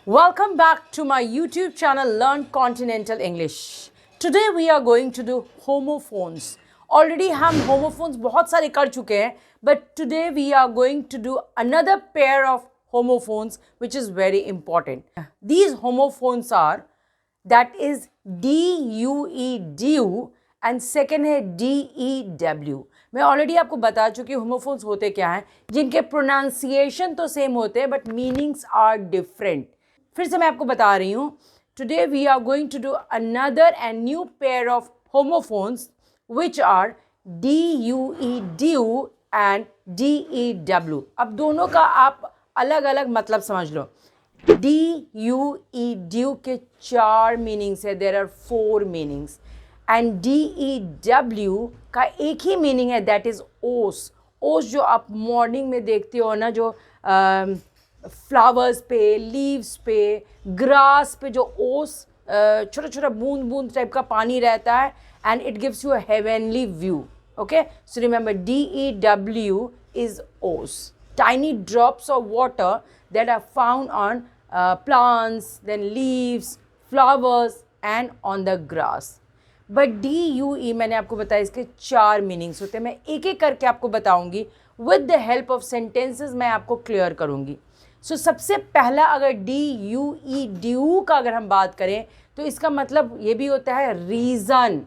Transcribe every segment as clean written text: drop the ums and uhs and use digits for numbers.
Welcome back to my YouTube channel Learn Continental English. Today we are going to do homophones. Already हम homophones बहुत सारे कर चुके हैं, but today we are going to do another pair of homophones which is very important. These homophones are that is DUE DU and second है DEW. मैं already आपको बता चुकी हूँ होमोफोन्स होते क्या हैं, जिनके प्रोनाउंसिएशन तो सेम होते हैं बट मीनिंग्स आर डिफरेंट. फिर से मैं आपको बता रही हूँ. Today we are going to do another and new pair of homophones which are DUE DU and DEW. अब दोनों का आप अलग अलग मतलब समझ लो. DUE DU के 4 मीनिंग्स है. There are 4 meanings. And DEW का एक ही मीनिंग है, दैट इज़ ओस. ओस जो आप मॉर्निंग में देखते हो ना, जो फ्लावर्स पे, लीव्स पे, ग्रास पे जो ओस छोटा छोटा बूंद बूंद टाइप का पानी रहता है, and it gives you a heavenly view. Okay, so remember DEW is ओस. Tiny drops of water that are found on plants, then leaves, flowers and on the grass. But DUE मैंने आपको बताया इसके 4 meanings होते हैं. मैं एक एक करके आपको बताऊंगी. With the help of sentences मैं आपको क्लियर करूंगी. सो सबसे पहला अगर DUE DU का अगर हम बात करें तो इसका मतलब ये भी होता है रीज़न,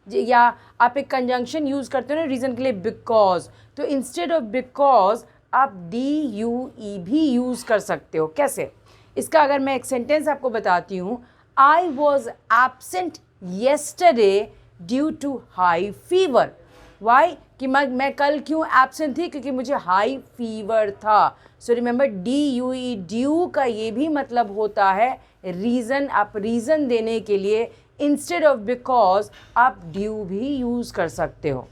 या आप एक कंजंक्शन यूज़ करते हो ना रीज़न के लिए, बिकॉज. तो इंस्टेड ऑफ बिकॉज आप DUE भी यूज़ कर सकते हो. कैसे? इसका अगर मैं एक सेंटेंस आपको बताती हूँ. I was absent yesterday due to high fever. Why? कि मैं कल क्यों एब्सेंट थी? क्योंकि मुझे हाई फीवर था. सो रिमेंबर DUE DU का ये भी मतलब होता है रीज़न. आप रीज़न देने के लिए इंस्टेड ऑफ बिकॉज आप ड्यू भी यूज़ कर सकते हो.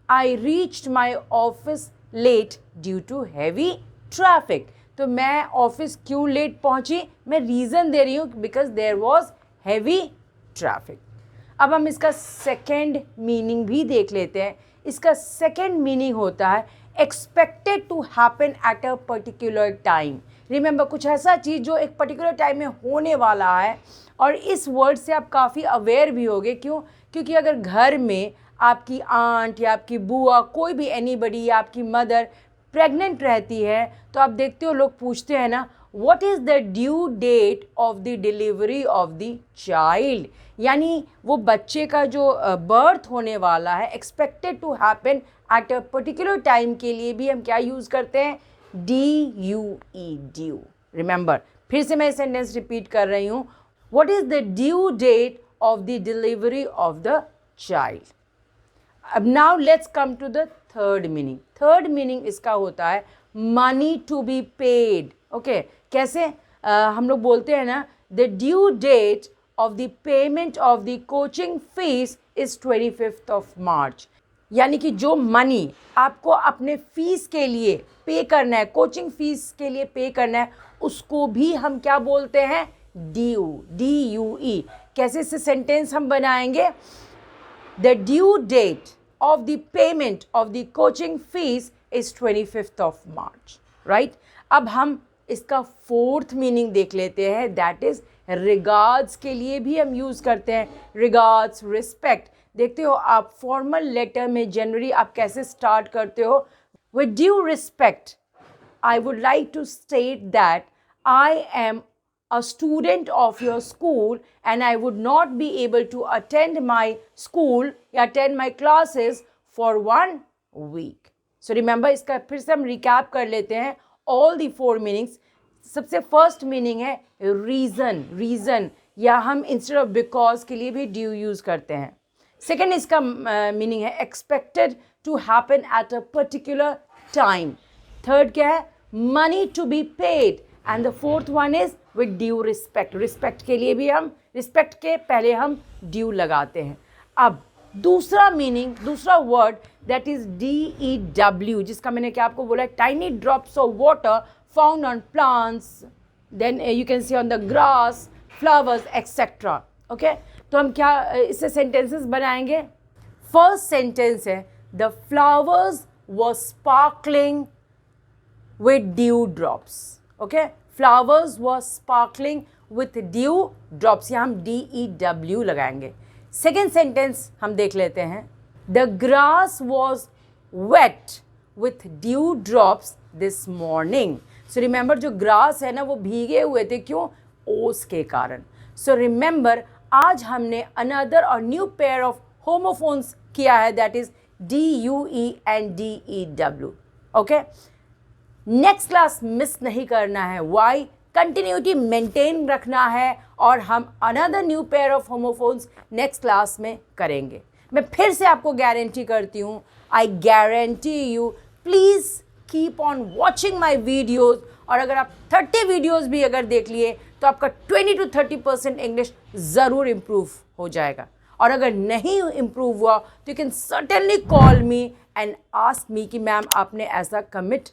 I reached my office late due to heavy traffic. तो मैं ऑफिस क्यों लेट पहुंची? मैं रीज़न दे रही हूँ because there was heavy traffic. अब हम इसका सेकेंड मीनिंग भी देख लेते हैं. इसका सेकेंड मीनिंग होता है expected to happen at a particular time. Remember, कुछ ऐसा चीज़ जो एक पर्टिकुलर टाइम में होने वाला है. और इस वर्ड से आप काफ़ी अवेयर भी होगे. क्यों? क्योंकि अगर घर में आपकी आंट या आपकी बुआ, कोई भी एनीबडी, या आपकी मदर प्रेग्नेंट रहती है तो आप देखते हो लोग पूछते हैं ना, what is the due date of the delivery of the child. यानी वो बच्चे का जो बर्थ होने वाला है, expected to happen at a particular time के लिए भी हम क्या यूज़ करते हैं? DUE DU. रिमेंबर, फिर से मैं सेंटेंस रिपीट कर रही हूँ. what is the due date of the delivery of the child. अब now let's come to the third meaning. Third meaning इसका होता है money to be paid. Okay, कैसे? हम लोग बोलते हैं ना, the due date of the payment of the coaching fees is 25th of March. यानी कि जो मनी आपको अपने फीस के लिए पे करना है, कोचिंग फीस के लिए पे करना है, उसको भी हम क्या बोलते हैं? DUE. कैसे से सेंटेंस हम बनाएंगे? The due date of the payment of the coaching fees is 25th of March. Right? अब हम इसका फोर्थ मीनिंग देख लेते हैं. दैट इज रिगार्ड्स के लिए भी हम यूज़ करते हैं. Regards, respect. देखते हो आप फॉर्मल लेटर में जनरली आप कैसे स्टार्ट करते हो? With due respect I would like to state that I am a student of your school and I would not be able to attend my school या attend my classes for 1 week. So remember, इसका फिर से हम recap कर लेते हैं all the 4 meanings. सबसे first meaning है reason, या हम instead of because के लिए भी do use करते हैं. Second इसका meaning है expected to happen at a particular time. Third क्या है? Money to be paid. And the fourth one is with due respect. Respect के लिए भी हम respect के पहले हम due लगाते हैं. अब दूसरा मीनिंग, दूसरा वर्ड दैट इज DEW, जिसका मैंने क्या आपको बोला, tiny drops of water found on plants, then you can see on the grass, flowers etcetera. Okay, तो हम क्या इससे सेंटेंसेस बनाएंगे? फर्स्ट सेंटेंस है the flowers were sparkling with dew drops. Okay, flowers were sparkling with dew drops. यहाँ हम DEW लगाएंगे. Second sentence हम देख लेते हैं. The grass was wet with dew drops this morning. So remember जो grass है ना वो भीगे हुए थे. क्यों? ओस के कारण. So remember आज हमने another or new pair of homophones किया है, that is DUE and DEW. Okay? Next class miss नहीं करना है. वाई? कंटिन्यूटी मेंटेन रखना है और हम another new pair of homophones next class में करेंगे. मैं फिर से आपको गारंटी करती हूँ, I guarantee you, please keep on watching my videos. और अगर आप 30 वीडियोज़ भी अगर देख लिए तो आपका 20 to 30% इंग्लिश ज़रूर इम्प्रूव हो जाएगा. और अगर नहीं इम्प्रूव हुआ तो you can certainly call me and ask me कि मैम आपने ऐसा कमिट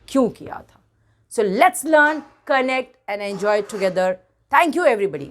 क्यों किया था. So let's learn, connect and enjoy together. Thank you everybody.